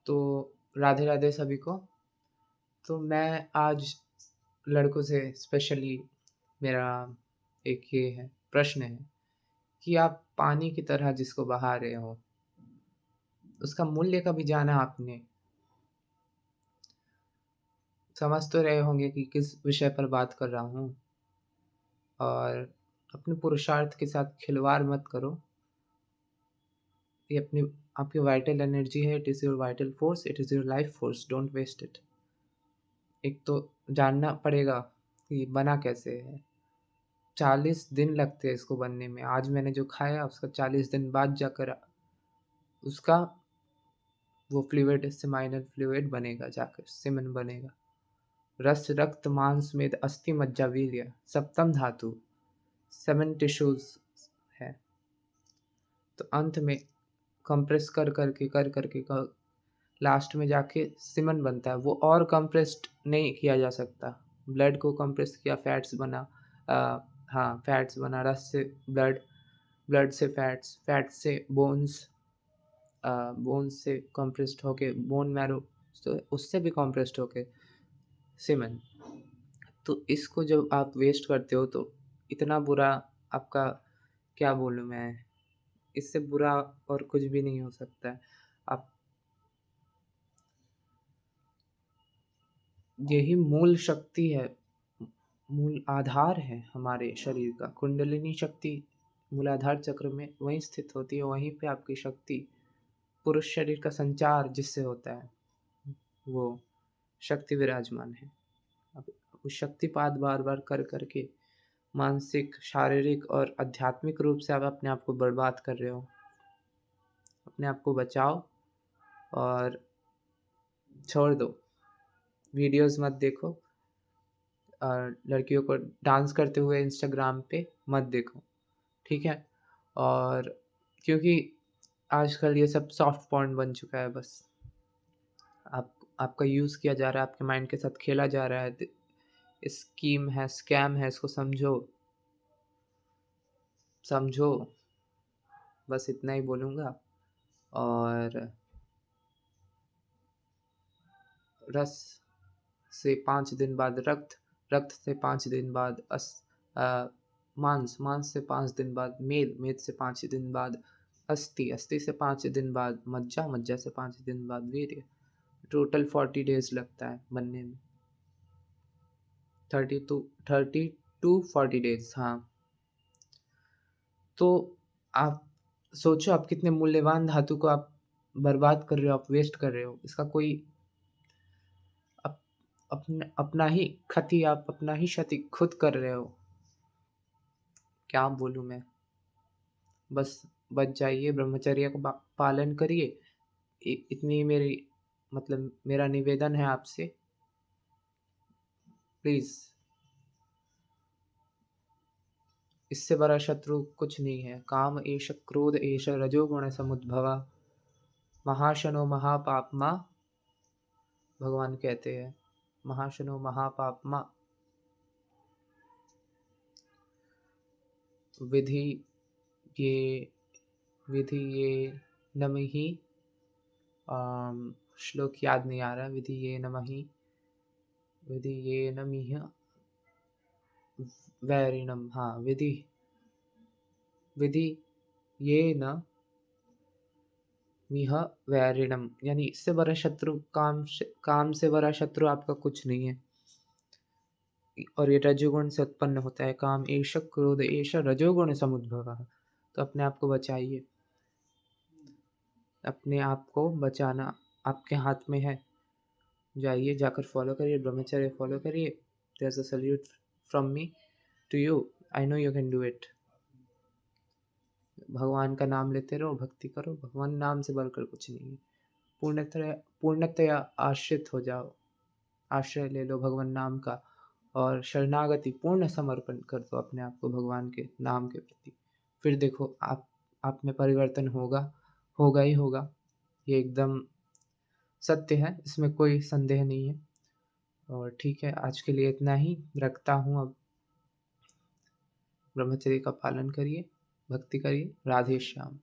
तो राधे राधे सभी को। तो मैं आज लड़कों से स्पेशली मेरा एक ये है प्रश्न है कि आप पानी की तरह जिसको बहा रहे हो, उसका मूल्य कभी जाना आपने? समझ तो रहे होंगे कि किस विषय पर बात कर रहा हूँ। और अपने पुरुषार्थ के साथ खिलवाड़ मत करो। ये अपनी आपकी वाइटल एनर्जी है, it is your vital force, it is your life force, don't waste it. एक तो जानना पड़ेगा कि बना कैसे है। 40 दिन लगते हैं इसको बनने में। आज मैंने जो खाया उसका 40 दिन बाद जाकर उसका वो फ्लूइड सेमाइनल फ्लूइड बनेगा, जाकर सीमेन बनेगा। रस रक्त मांस मेद अस्थि मज्जा वीर्य सप्तम धातु 7 टिश्यूज है। तो अंत में कंप्रेस कर लास्ट में जाके सीमन बनता है। वो और कंप्रेस्ड नहीं किया जा सकता। ब्लड को कंप्रेस किया, फैट्स बना। हाँ, फैट्स बना, रस से ब्लड, ब्लड से फैट्स, फैट्स से बोन्स, बोन्स से कंप्रेस्ड होके बोन मैरो, तो उससे भी कंप्रेस्ड होके सीमन। तो इसको जब आप वेस्ट करते हो तो इतना बुरा आपका, क्या बोलूँ मैं, इससे बुरा और कुछ भी नहीं हो सकता है। आप यही मूल शक्ति है, मूल आधार है हमारे शरीर का। कुंडलिनी शक्ति मूलाधार चक्र में वहीं स्थित होती है। वहीं पे आपकी शक्ति, पुरुष शरीर का संचार जिससे होता है, वो शक्ति विराजमान है। अब उस शक्तिपात बार बार कर करके मानसिक, शारीरिक और आध्यात्मिक रूप से आप अपने आप को बर्बाद कर रहे हो। अपने आप को बचाओ और छोड़ दो। वीडियोस मत देखो और लड़कियों को डांस करते हुए इंस्टाग्राम पे मत देखो, ठीक है? और क्योंकि आजकल ये सब सॉफ्ट पॉर्न बन चुका है। बस आपका यूज़ किया जा रहा है, आपके माइंड के साथ खेला जा रहा है। स्कीम है, स्कैम है, इसको समझो, समझो। बस इतना ही बोलूँगा। और रस से 5 दिन बाद रक्त, रक्त से 5 दिन बाद मांस, मांस से 5 दिन बाद मेद, मेद से 5 दिन बाद अस्थि, अस्थि से 5 दिन बाद मज्जा, मज्जा से 5 दिन बाद वीर्य। टोटल 40 डेज लगता है बनने में। 30 टू 40 डेज, हाँ। तो आप सोचो, आप कितने मूल्यवान धातु को आप बर्बाद कर रहे हो, आप वेस्ट कर रहे हो। इसका कोई अपना ही क्षति, आप अपना ही क्षति खुद कर रहे हो। क्या बोलूँ मैं? बस बच जाइए, ब्रह्मचर्य का पालन करिए। इतनी मेरी मतलब मेरा निवेदन है आपसे, प्लीज़। इससे बड़ा शत्रु कुछ नहीं है। काम एष क्रोध एष रजोगुण समुद्भव महाशनो महापाप्मा। भगवान कहते हैं महाशनो महापाप्मा विधि ये विधि ये नमहि। श्लोक याद नहीं आ रहा। विधि ये नमहि, विधि ये नमिह वैरिणम। हाँ, विधि विधि ये न मिह वैरिणम, यानी इससे बड़ा शत्रु, काम से बड़ा शत्रु आपका कुछ नहीं है। और ये रजोगुण से उत्पन्न होता है। काम एष क्रोध एष रजोगुण समुद्भवः। तो अपने आप को बचाइए। अपने आप को बचाना आपके हाथ में है। जाइए, जाकर फॉलो करिए, ब्रह्मचर्य फॉलो करिए। There is a salute from me to you. I know you can do it. भगवान का नाम लेते रहो, भक्ति करो। भगवान नाम से बढ़कर कुछ नहीं है। पूर्णतया आश्रित हो जाओ। आश्रय ले लो भगवान नाम का और शरणागति, पूर्ण समर्पण कर दो अपने आप को भगवान के नाम के प्रति। फिर देखो आप में परिवर्तन होगा, होगा ही होगा। ये एकदम सत्य है, इसमें कोई संदेह नहीं है। और ठीक है, आज के लिए इतना ही रखता हूँ। अब ब्रह्मचर्य का पालन करिए, भक्ति करिए। राधे श्याम।